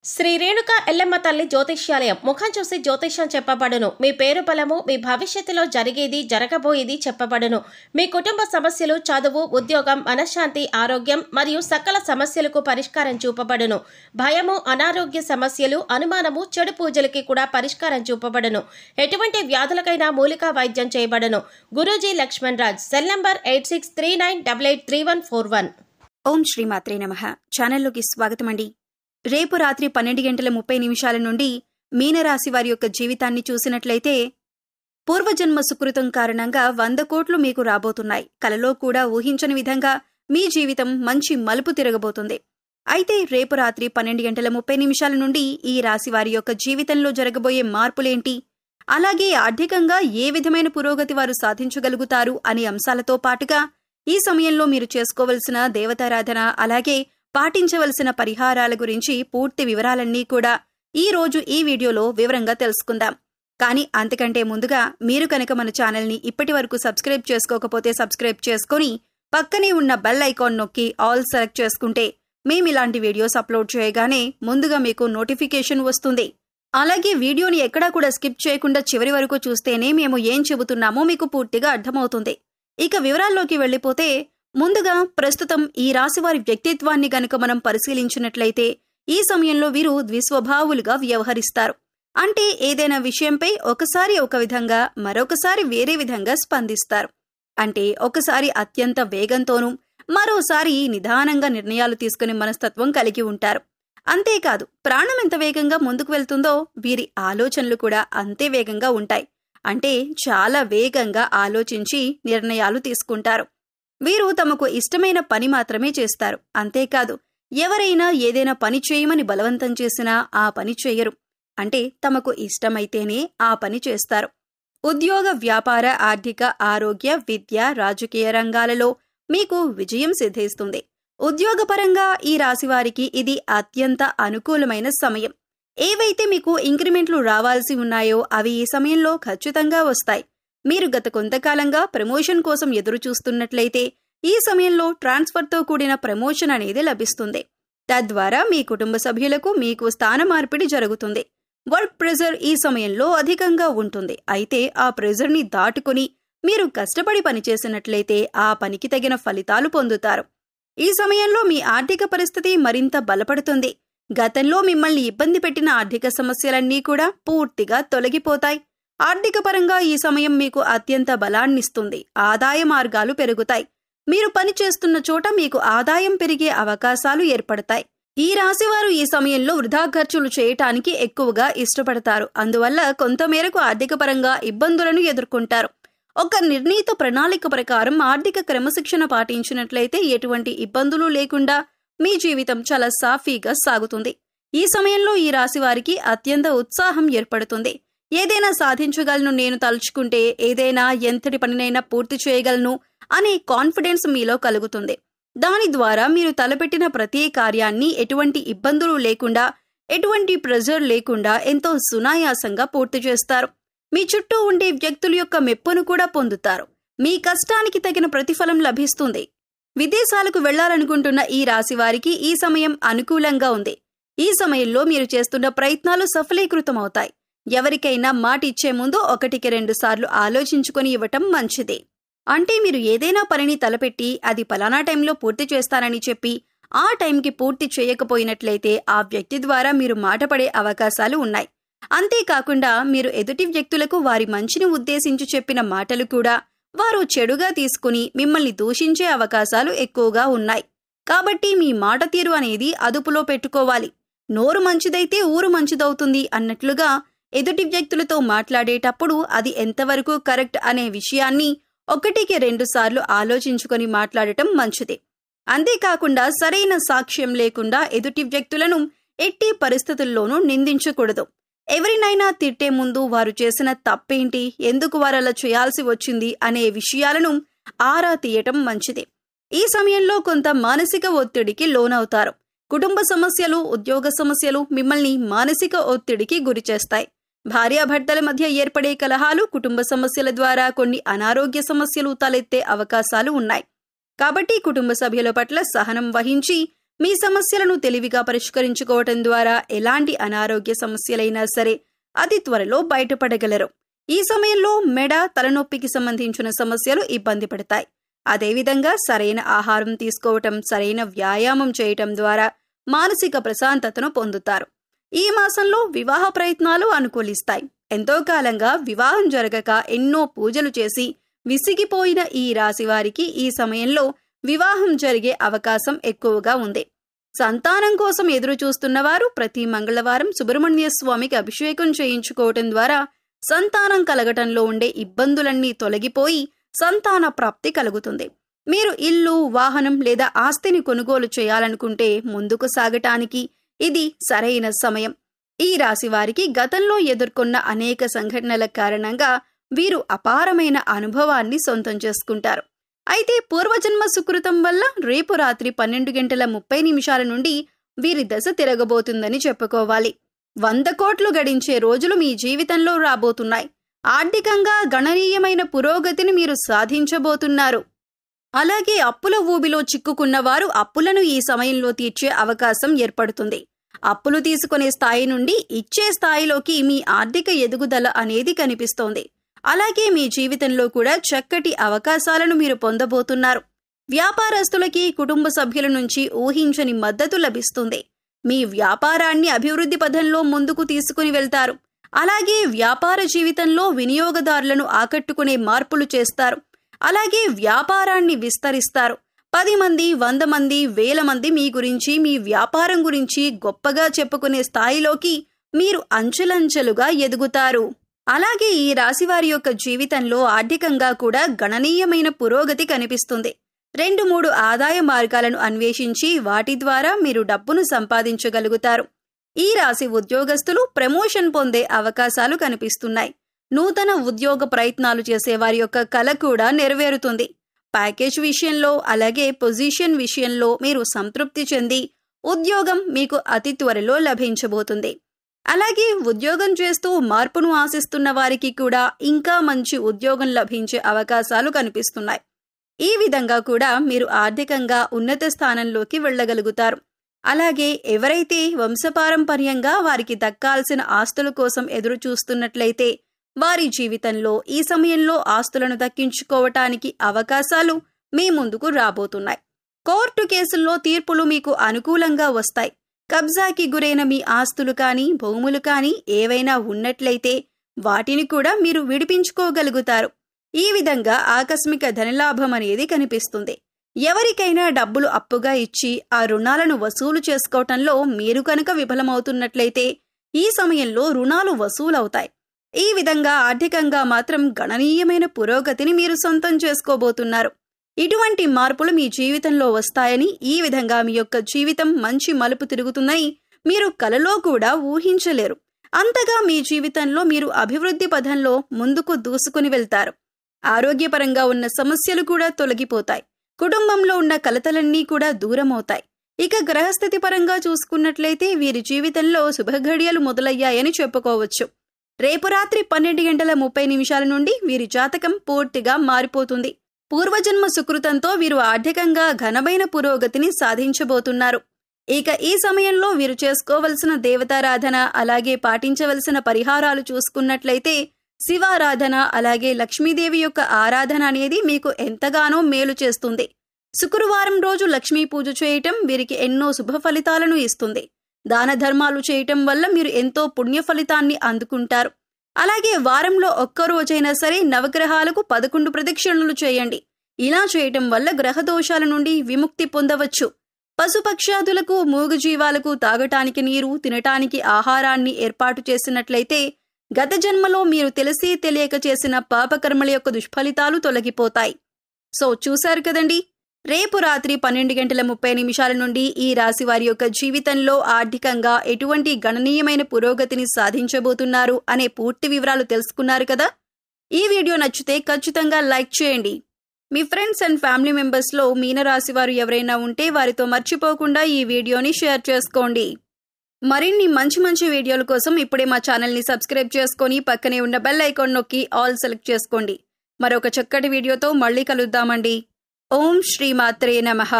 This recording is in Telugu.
శ్రీ రేణుక ఎల్లమ్మ తల్లి జ్యోతిష్యాలయం ముఖం చూసి జ్యోతిష్యం చెప్పబడును. మీ పేరు బలము, మీ భవిష్యత్తులో జరిగేది జరగబోయేది చెప్పబడును. మీ కుటుంబ సమస్యలు, చదువు, ఉద్యోగం, మనశ్శాంతి, ఆరోగ్యం మరియు సకల సమస్యలకు పరిష్కారం చూపబడును. భయము, అనారోగ్య సమస్యలు, అనుమానము, చెడు పూజలకి కూడా పరిష్కారం చూపబడును. ఎటువంటి వ్యాధులకైనా మూలికా వైద్యం చేయబడును. గురూజీ లక్ష్మణ్ రాజ్. Cell number 8639883141. ఓం శ్రీమాత్రే నమః. ఛానల్లోకి స్వాగతమండి. రేపు రాత్రి 12:30 నుండి మీనరాశి వారి యొక్క జీవితాన్ని చూసినట్లయితే పూర్వజన్మ సుకృతం కారణంగా 100 కోట్లు మీకు రాబోతున్నాయి. కలలో కూడా ఊహించని విధంగా మీ జీవితం మంచి మలుపు తిరగబోతుంది. అయితే రేపు రాత్రి 12:30 నుండి ఈ రాశి వారి యొక్క జీవితంలో జరగబోయే మార్పులేంటి, అలాగే ఆర్థికంగా ఏ విధమైన పురోగతి వారు సాధించగలుగుతారు అనే అంశాలతో పాటుగా ఈ సమయంలో మీరు చేసుకోవలసిన దేవతారాధన, అలాగే పాటించవలసిన పరిహారాల గురించి పూర్తి వివరాలన్నీ కూడా ఈ రోజు ఈ వీడియోలో వివరంగా తెలుసుకుందాం. కానీ అంతకంటే ముందుగా మీరు కనుక మన ఛానల్ని ఇప్పటి వరకు సబ్స్క్రైబ్ చేసుకోకపోతే సబ్స్క్రైబ్ చేసుకుని పక్కనే ఉన్న బెల్ ఐకాన్ నొక్కి ఆల్ సెలెక్ట్ చేసుకుంటే మేమిలాంటి వీడియోస్ అప్లోడ్ చేయగానే ముందుగా మీకు నోటిఫికేషన్ వస్తుంది. అలాగే వీడియోని ఎక్కడా కూడా స్కిప్ చేయకుండా చివరి వరకు చూస్తేనే మేము ఏం చెబుతున్నామో మీకు పూర్తిగా అర్థమవుతుంది. ఇక వివరాల్లోకి వెళ్లిపోతే ముందుగా ప్రస్తుతం ఈ రాశివారి వ్యక్తిత్వాన్ని గనుక మనం పరిశీలించినట్లయితే ఈ సమయంలో వీరు ద్విస్వభావులుగా వ్యవహరిస్తారు. అంటే ఏదైనా విషయంపై ఒకసారి ఒక విధంగా, మరొకసారి వేరే విధంగా స్పందిస్తారు. అంటే ఒకసారి అత్యంత వేగంతోనూ, మరోసారి నిదానంగా నిర్ణయాలు తీసుకునే మనస్తత్వం కలిగి ఉంటారు. అంతేకాదు, ప్రాణం ఎంత వేగంగా ముందుకు వెళ్తుందో వీరి ఆలోచనలు కూడా అంతే వేగంగా ఉంటాయి. అంటే చాలా వేగంగా ఆలోచించి నిర్ణయాలు తీసుకుంటారు. వీరు తమకు ఇష్టమైన పని మాత్రమే చేస్తారు. అంతేకాదు, ఎవరైనా ఏదైనా పని చేయమని బలవంతం చేసినా ఆ పని చేయరు. అంటే తమకు ఇష్టమైతేనే ఆ పని చేస్తారు. ఉద్యోగ, వ్యాపార, ఆర్థిక, ఆరోగ్య, విద్య, రాజకీయ రంగాలలో మీకు విజయం సిద్ధిస్తుంది. ఉద్యోగపరంగా ఈ రాశివారికి ఇది అత్యంత అనుకూలమైన సమయం. ఏవైతే మీకు ఇంక్రిమెంట్లు రావాల్సి ఉన్నాయో అవి ఈ సమయంలో ఖచ్చితంగా వస్తాయి. మీరు గత కొంతకాలంగా ప్రమోషన్ కోసం ఎదురు చూస్తున్నట్లయితే ఈ సమయంలో ట్రాన్స్ఫర్తో కూడిన ప్రమోషన్ అనేది లభిస్తుంది. తద్వారా మీ కుటుంబ సభ్యులకు మీకు స్థాన మార్పిడి జరుగుతుంది. వర్క్ ప్రెజర్ ఈ సమయంలో అధికంగా ఉంటుంది. అయితే ఆ ప్రెజర్ని దాటుకుని మీరు కష్టపడి పనిచేసినట్లయితే ఆ పనికి తగిన ఫలితాలు పొందుతారు. ఈ సమయంలో మీ ఆర్థిక పరిస్థితి మరింత బలపడుతుంది. గతంలో మిమ్మల్ని ఇబ్బంది పెట్టిన ఆర్థిక సమస్యలన్నీ కూడా పూర్తిగా తొలగిపోతాయి. ఆర్థిక పరంగా ఈ సమయం మీకు అత్యంత బలాన్నిస్తుంది. ఆదాయ మార్గాలు పెరుగుతాయి. మీరు పనిచేస్తున్న చోట మీకు ఆదాయం పెరిగే అవకాశాలు ఏర్పడతాయి. ఈ రాశివారు ఈ సమయంలో వృధా ఖర్చులు చేయటానికి ఎక్కువగా ఇష్టపడతారు. అందువల్ల కొంతమేరకు ఆర్థిక పరంగా ఇబ్బందులను ఎదుర్కొంటారు. ఒక నిర్ణీత ప్రణాళిక ప్రకారం ఆర్థిక క్రమశిక్షణ పాటించినట్లయితే ఎటువంటి ఇబ్బందులు లేకుండా మీ జీవితం చాలా సాఫీగా సాగుతుంది. ఈ సమయంలో ఈ రాశివారికి అత్యంత ఉత్సాహం ఏర్పడుతుంది. ఏదైనా సాధించగలను, నేను తలుచుకుంటే ఏదైనా ఎంతటి పనినైనా పూర్తి చేయగలను అనే కాన్ఫిడెన్స్ మీలో కలుగుతుంది. దాని ద్వారా మీరు తలపెట్టిన ప్రతి కార్యాన్ని ఎటువంటి ఇబ్బందులు లేకుండా, ఎటువంటి ప్రెజర్ లేకుండా ఎంతో సునాయాసంగా పూర్తి చేస్తారు. మీ చుట్టూ ఉండే వ్యక్తుల యొక్క మెప్పును కూడా పొందుతారు. మీ కష్టానికి తగిన ప్రతిఫలం లభిస్తుంది. విదేశాలకు వెళ్లాలనుకుంటున్న ఈ రాశివారికి ఈ సమయం అనుకూలంగా ఉంది. ఈ సమయంలో మీరు చేస్తున్న ప్రయత్నాలు సఫలీకృతమవుతాయి. ఎవరికైనా మాట ఇచ్చే ముందు 1-2 సార్లు ఆలోచించుకొని ఇవ్వటం మంచిది. అంటే మీరు ఏదైనా పనిని తలపెట్టి అది పలానా టైంలో పూర్తి చేస్తానని చెప్పి ఆ టైంకి పూర్తి చేయకపోయినట్లయితే ఆ వ్యక్తి ద్వారా మీరు మాట పడే అవకాశాలు ఉన్నాయి. అంతేకాకుండా మీరు ఎదుటి వ్యక్తులకు వారి మంచిని ఉద్దేశించి చెప్పిన మాటలు కూడా వారు చెడుగా తీసుకుని మిమ్మల్ని దూషించే అవకాశాలు ఎక్కువగా ఉన్నాయి. కాబట్టి మీ మాట తీరు అనేది అదుపులో పెట్టుకోవాలి. నోరు మంచిదైతే ఊరు మంచిదవుతుంది అన్నట్లుగా ఎదుటి వ్యక్తులతో మాట్లాడేటప్పుడు అది ఎంతవరకు కరెక్ట్ అనే విషయాన్ని 1-2 సార్లు ఆలోచించుకొని మాట్లాడటం మంచిది. అంతేకాకుండా సరైన సాక్ష్యం లేకుండా ఎదుటి వ్యక్తులను ఎట్టి పరిస్థితుల్లోనూ నిందించకూడదు. ఎవరినైనా తిట్టే ముందు వారు చేసిన తప్పేంటి, ఎందుకు వారలా చేయాల్సి వచ్చింది అనే విషయాలను ఆరా తీయటం మంచిది. ఈ సమయంలో కొంత మానసిక ఒత్తిడికి లోనవుతారు. కుటుంబ సమస్యలు, ఉద్యోగ సమస్యలు మిమ్మల్ని మానసిక ఒత్తిడికి గురిచేస్తాయి. భార్యాభర్తల మధ్య ఏర్పడే కలహాలు, కుటుంబ సమస్యల ద్వారా కొన్ని అనారోగ్య సమస్యలు తలెత్తే అవకాశాలు ఉన్నాయి. కాబట్టి కుటుంబ సభ్యుల పట్ల సహనం వహించి మీ సమస్యలను తెలివిగా పరిష్కరించుకోవటం ద్వారా ఎలాంటి అనారోగ్య సమస్యలైనా సరే అతి త్వరలో బయటపడగలరు. ఈ సమయంలో మెడ, తలనొప్పికి సంబంధించిన సమస్యలు ఇబ్బంది పడతాయి. అదేవిధంగా సరైన ఆహారం తీసుకోవటం, సరైన వ్యాయామం చేయటం ద్వారా మానసిక ప్రశాంతతను పొందుతారు. ఈ మాసంలో వివాహ ప్రయత్నాలు అనుకూలిస్తాయి. ఎంతో కాలంగా వివాహం జరగక ఎన్నో పూజలు చేసి విసిగిపోయిన ఈ రాశి వారికి ఈ సమయంలో వివాహం జరిగే అవకాశం ఎక్కువగా ఉంది. సంతానం కోసం ఎదురు చూస్తున్న వారు ప్రతి మంగళవారం సుబ్రహ్మణ్య స్వామికి అభిషేకం చేయించుకోవటం ద్వారా సంతానం కలగటంలో ఉండే ఇబ్బందులన్నీ తొలగిపోయి సంతాన ప్రాప్తి కలుగుతుంది. మీరు ఇల్లు, వాహనం లేదా ఆస్తిని కొనుగోలు చేయాలనుకుంటే ముందుకు సాగటానికి ఇది సరైన సమయం. ఈ రాశి వారికి గతంలో ఎదుర్కొన్న అనేక సంఘటనల కారణంగా వీరు అపారమైన అనుభవాన్ని సొంతం చేసుకుంటారు. అయితే పూర్వజన్మ సుకృతం వల్ల రేపు రాత్రి 12:30 నుండి వీరి దశ తిరగబోతుందని చెప్పుకోవాలి. 100 కోట్లు గడించే రోజులు మీ జీవితంలో రాబోతున్నాయి. ఆర్థికంగా గణనీయమైన పురోగతిని మీరు సాధించబోతున్నారు. అలాగే అప్పుల ఊబిలో చిక్కుకున్న వారు అప్పులను ఈ సమయంలో తీర్చే అవకాశం ఏర్పడుతుంది. అప్పులు తీసుకునే స్థాయి నుండి ఇచ్చే స్థాయిలోకి మీ ఆర్థిక ఎదుగుదల అనేది కనిపిస్తోంది. అలాగే మీ జీవితంలో కూడా చక్కటి అవకాశాలను మీరు పొందబోతున్నారు. వ్యాపారస్తులకి కుటుంబ సభ్యుల నుంచి ఊహించని మద్దతు లభిస్తుంది. మీ వ్యాపారాన్ని అభివృద్ధి పథంలో ముందుకు తీసుకుని వెళ్తారు. అలాగే వ్యాపార జీవితంలో వినియోగదారులను ఆకట్టుకునే మార్పులు చేస్తారు. అలాగే వ్యాపారాన్ని విస్తరిస్తారు. 10 మంది, 100 మంది, 1000 మంది మీ గురించి, మీ వ్యాపారం గురించి గొప్పగా చెప్పుకునే స్థాయిలోకి మీరు అంచెలంచెలుగా ఎదుగుతారు. అలాగే ఈ రాశివారి యొక్క జీవితంలో ఆర్థికంగా కూడా గణనీయమైన పురోగతి కనిపిస్తుంది. 2-3 ఆదాయ మార్గాలను అన్వేషించి వాటి ద్వారా మీరు డబ్బును సంపాదించగలుగుతారు. ఈ రాశి ఉద్యోగస్తులు ప్రమోషన్ పొందే అవకాశాలు కనిపిస్తున్నాయి. నూతన ఉద్యోగ ప్రయత్నాలు చేసే వారి యొక్క కల కూడా నెరవేరుతుంది. ప్యాకేజ్ విషయంలో, అలాగే పొజిషన్ విషయంలో మీరు సంతృప్తి చెంది ఉద్యోగం మీకు అతి త్వరలో లభించబోతుంది. అలాగే ఉద్యోగం చేస్తూ మార్పును ఆశిస్తున్న వారికి కూడా ఇంకా మంచి ఉద్యోగం లభించే అవకాశాలు కనిపిస్తున్నాయి. ఈ విధంగా కూడా మీరు ఆర్థికంగా ఉన్నత స్థానంలోకి వెళ్ళగలుగుతారు. అలాగే ఎవరైతే వంశపారంపర్యంగా వారికి దక్కాల్సిన ఆస్తుల కోసం ఎదురు చూస్తున్నట్లయితే వారి జీవితంలో ఈ సమయంలో ఆస్తులను దక్కించుకోవటానికి అవకాశాలు మీ ముందుకు రాబోతున్నాయి. కోర్టు కేసుల్లో తీర్పులు మీకు అనుకూలంగా వస్తాయి. కబ్జాకి గురైన మీ ఆస్తులు కానీ, భూములు కానీ ఏవైనా ఉన్నట్లయితే వాటిని కూడా మీరు విడిపించుకోగలుగుతారు. ఈ విధంగా ఆకస్మిక ధనలాభం అనేది కనిపిస్తుంది. ఎవరికైనా డబ్బులు అప్పుగా ఇచ్చి ఆ రుణాలను వసూలు చేసుకోవటంలో మీరు కనుక విఫలమవుతున్నట్లయితే ఈ సమయంలో రుణాలు వసూలవుతాయి. ఈ విధంగా ఆర్థికంగా మాత్రం గణనీయమైన పురోగతిని మీరు సొంతం చేసుకోబోతున్నారు. ఇటువంటి మార్పులు మీ జీవితంలో వస్తాయని, ఈ విధంగా మీ యొక్క జీవితం మంచి మలుపు తిరుగుతుందని మీరు కలలో కూడా ఊహించలేరు. అంతగా మీ జీవితంలో మీరు అభివృద్ధి పథంలో ముందుకు దూసుకుని వెళ్తారు. ఆరోగ్యపరంగా ఉన్న సమస్యలు కూడా తొలగిపోతాయి. కుటుంబంలో ఉన్న కలతలన్నీ కూడా దూరమవుతాయి. ఇక గ్రహస్థితి పరంగా చూసుకున్నట్లయితే వీరి జీవితంలో శుభఘడియలు మొదలయ్యాయని చెప్పుకోవచ్చు. రేపు రాత్రి 12:30 నుండి వీరి జాతకం పూర్తిగా మారిపోతుంది. పూర్వజన్మ సుకృతంతో వీరు ఆర్థికంగా ఘనమైన పురోగతిని సాధించబోతున్నారు. ఇక ఈ సమయంలో వీరు చేసుకోవలసిన దేవతారాధన, అలాగే పాటించవలసిన పరిహారాలు చూసుకున్నట్లయితే శివారాధన, అలాగే లక్ష్మీదేవి యొక్క ఆరాధన అనేది మీకు ఎంతగానో మేలు చేస్తుంది. శుక్రవారం రోజు లక్ష్మీ పూజ చేయటం వీరికి ఎన్నో శుభ ఫలితాలను ఇస్తుంది. దాన ధర్మాలు చేయటం వల్ల మీరు ఎంతో పుణ్య ఫలితాన్ని అందుకుంటారు. అలాగే వారంలో ఒక్కరోజైనా సరే నవగ్రహాలకు 11 ప్రదక్షిణలు చేయండి. ఇలా చేయటం వల్ల గ్రహ దోషాల నుండి విముక్తి పొందవచ్చు. పశుపక్షాదులకు, మూగజీవాలకు తాగటానికి నీరు, తినటానికి ఆహారాన్ని ఏర్పాటు చేసినట్లయితే గత జన్మలో మీరు తెలిసి తెలియక చేసిన పాపకర్మల యొక్క దుష్ఫలితాలు తొలగిపోతాయి. సో చూశారు కదండి, రేపు రాత్రి 12:30 నుండి ఈ రాశి వారి యొక్క జీవితంలో ఆర్థికంగా ఎటువంటి గణనీయమైన పురోగతిని సాధించబోతున్నారు అనే పూర్తి వివరాలు తెలుసుకున్నారు కదా. ఈ వీడియో నచ్చితే ఖచ్చితంగా లైక్ చేయండి. మీ ఫ్రెండ్స్ అండ్ ఫ్యామిలీ మెంబర్స్లో మీనరాశి వారు ఎవరైనా ఉంటే వారితో మర్చిపోకుండా ఈ వీడియోని షేర్ చేసుకోండి. మరిన్ని మంచి వీడియోల కోసం ఇప్పుడే మా ఛానల్ని సబ్స్క్రైబ్ చేసుకొని పక్కనే ఉన్న బెల్ ఐకాన్ నొక్కి ఆల్ సెలెక్ట్ చేసుకోండి. మరొక చక్కటి వీడియోతో మళ్ళీ కలుద్దామండి. ఓం శ్రీ మాత్రే నమః.